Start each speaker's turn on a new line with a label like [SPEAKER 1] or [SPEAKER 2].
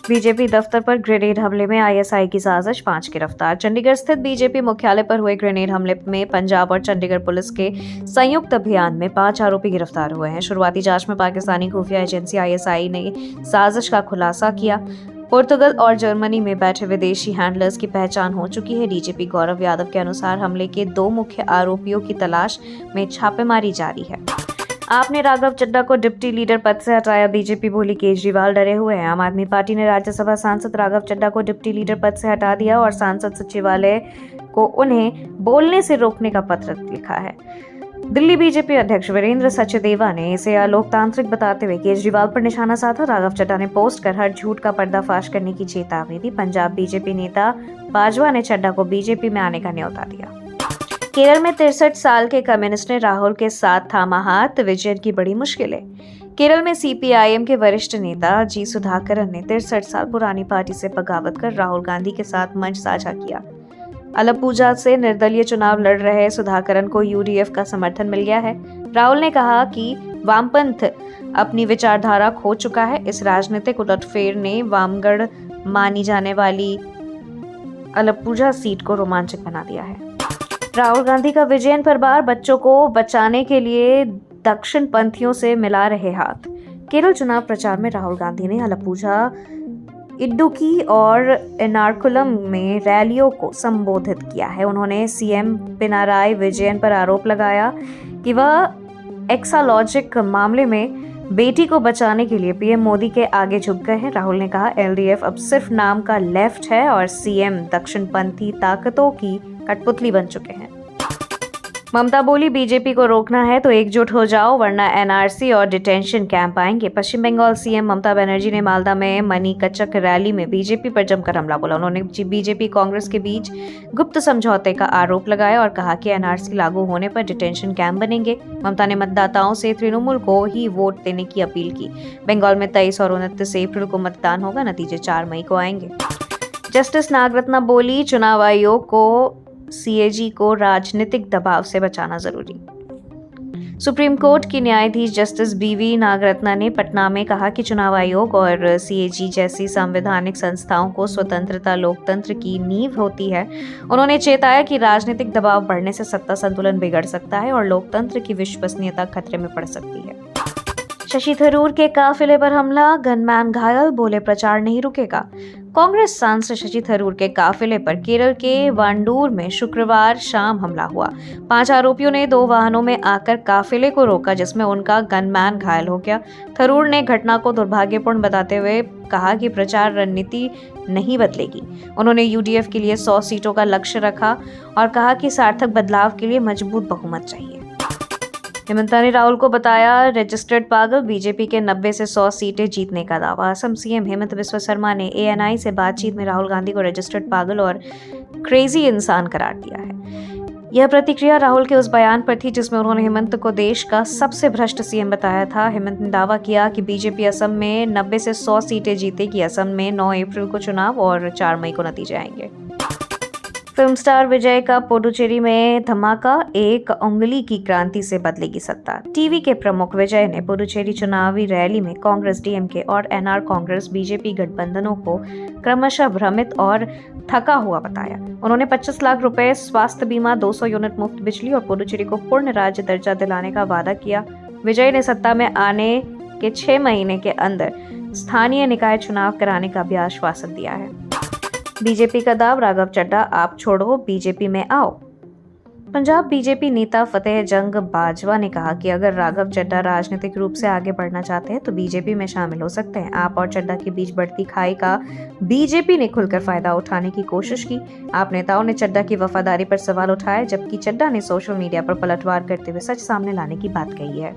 [SPEAKER 1] BJP दफ्तर पर grenade हमले में आईएसआई की साजिश, 5 गिरफ्तार। चंडीगढ़ स्थित बीजेपी मुख्यालय पर हुए ग्रेनेड हमले में पंजाब और चंडीगढ़ पुलिस के संयुक्त अभियान में 5 आरोपी गिरफ्तार हुए हैं। शुरुआती जांच में पाकिस्तानी खुफिया एजेंसी आईएसआई ने साजिश का खुलासा किया। पुर्तगाल और जर्मनी में बैठे विदेशी हैंडलर्स की पहचान हो चुकी है। डीजीपी गौरव यादव के अनुसार हमले के 2 मुख्य आरोपियों की तलाश में छापेमारी जारी है। आपने राघव चड्ढा को डिप्टी लीडर पद से हटाया, बीजेपी बोली केजरीवाल डरे हुए हैं। आम आदमी पार्टी ने राज्यसभा सांसद राघव चड्ढा को डिप्टी लीडर पद से हटा दिया और सांसद सचिवालय को उन्हें बोलने से रोकने का पत्र लिखा है। दिल्ली बीजेपी अध्यक्ष वीरेंद्र सचदेवा ने इसे अलोकतांत्रिक बताते हुए केजरीवाल पर निशाना साधा। राघव चड्ढा ने पोस्ट कर हर झूठ का पर्दाफाश करने की चेतावनी दी। पंजाब बीजेपी नेता बाजवा ने चड्ढा को बीजेपी में आने का न्योता दिया। केरल में 63 साल के कम्युनिस्ट ने राहुल के साथ थामा हाथ, विजयन की बड़ी मुश्किलें। केरल में सीपीआईएम के वरिष्ठ नेता जी सुधाकरन ने 63 साल पुरानी पार्टी से बगावत कर राहुल गांधी के साथ मंच साझा किया। अलप्पुझा से निर्दलीय चुनाव लड़ रहे सुधाकरन को यूडीएफ का समर्थन मिल गया है। राहुल ने कहा कि वामपंथ अपनी विचारधारा खो चुका है। इस राजनीतिक उलटफेर ने वामगढ़ मानी जाने वाली अलप्पुझा सीट को रोमांचक बना दिया है। राहुल गांधी का विजयन पर बार, बच्चों को बचाने के लिए दक्षिण पंथियों से मिला रहे हाथ। केरल चुनाव प्रचार में राहुल गांधी ने अलप्पुझा, इडुक्की और एर्नाकुलम में रैलियों को संबोधित किया है। उन्होंने सीएम पिनाराई विजयन पर आरोप लगाया कि वह एक्सालॉजिक मामले में बेटी को बचाने के लिए पीएम मोदी के आगे झुक गए हैं। राहुल ने कहा एलडीएफ अब सिर्फ नाम का लेफ्ट है और सीएम दक्षिणपंथी ताकतों की कठपुतली बन चुके हैं। ममता बोली बीजेपी को रोकना है तो एकजुट हो जाओ, वरना एनआरसी और डिटेंशन कैंप आएंगे। पश्चिम बंगाल सीएम ममता बनर्जी ने मालदा में मणिकचक रैली में बीजेपी पर जमकर हमला बोला। उन्होंने बीजेपी कांग्रेस के बीच गुप्त समझौते का आरोप लगाया और कहा कि एनआरसी लागू होने पर डिटेंशन कैंप बनेंगे। ममता ने मतदाताओं से तृणमूल को ही वोट देने की अपील की। बंगाल में 23 और 29 अप्रैल को मतदान होगा, नतीजे 4 मई को आएंगे। जस्टिस नागरत्ना बोली चुनाव आयोग को सीएजी को राजनीतिक दबाव से बचाना जरूरी। सुप्रीम कोर्ट की न्यायाधीश जस्टिस बीवी नागरत्ना ने पटना में कहा कि चुनाव आयोग और सीएजी जैसी संवैधानिक संस्थाओं को स्वतंत्रता लोकतंत्र की नींव होती है। उन्होंने चेताया कि राजनीतिक दबाव बढ़ने से सत्ता संतुलन बिगड़ सकता है और लोकतंत्र की विश्वसनीयता खतरे में पड़ सकती है। शशि थरूर के काफिले पर हमला, गनमैन घायल, बोले प्रचार नहीं रुकेगा। कांग्रेस सांसद शशि थरूर के काफिले पर केरल के वांडूर में शुक्रवार शाम हमला हुआ। 5 आरोपियों ने 2 वाहनों में आकर काफिले को रोका, जिसमें उनका गनमैन घायल हो गया। थरूर ने घटना को दुर्भाग्यपूर्ण बताते हुए कहा कि प्रचार रणनीति नहीं बदलेगी। उन्होंने यूडीएफ के लिए 100 सीटों का लक्ष्य रखा और कहा कि सार्थक बदलाव के लिए मजबूत बहुमत चाहिए। हेमंता ने राहुल को बताया रजिस्टर्ड पागल, बीजेपी के 90 से 100 सीटें जीतने का दावा। असम सीएम हेमंत बिस्वा शर्मा ने एएनआई से बातचीत में राहुल गांधी को रजिस्टर्ड पागल और क्रेजी इंसान करार दिया है। यह प्रतिक्रिया राहुल के उस बयान पर थी जिसमें उन्होंने हेमंत को देश का सबसे भ्रष्ट सीएम बताया था। हेमंत ने दावा किया कि बीजेपी असम में 90 से 100 सीटें जीतेगी। असम में 9 अप्रैल को चुनाव और 4 मई को नतीजे आएंगे। फिल्म स्टार विजय का पुडुचेरी में धमाका, 1 उंगली की क्रांति से बदलेगी सत्ता। टीवी के प्रमुख विजय ने पुडुचेरी चुनावी रैली में कांग्रेस, डीएमके और एनआर कांग्रेस बीजेपी गठबंधनों को क्रमशः भ्रमित और थका हुआ बताया। उन्होंने 25 लाख रुपए, स्वास्थ्य बीमा, 200 यूनिट मुफ्त बिजली और पुडुचेरी को पूर्ण राज्य दर्जा दिलाने का वादा किया। विजय ने सत्ता में आने के 6 महीने के अंदर स्थानीय निकाय चुनाव कराने का भी आश्वासन दिया है। बीजेपी का दाव, राघव चड्ढा आप छोड़ो, बीजेपी में आओ। पंजाब बीजेपी नेता फतेह जंग बाजवा ने कहा कि अगर राघव चड्ढा राजनीतिक रूप से आगे बढ़ना चाहते हैं तो बीजेपी में शामिल हो सकते हैं। आप और चड्ढा के बीच बढ़ती खाई का बीजेपी ने खुलकर फायदा उठाने की कोशिश की। आप नेताओं ने चड्ढा की वफादारी पर सवाल उठाए, जबकि चड्ढा ने सोशल मीडिया पर पलटवार करते हुए सच सामने लाने की बात कही है।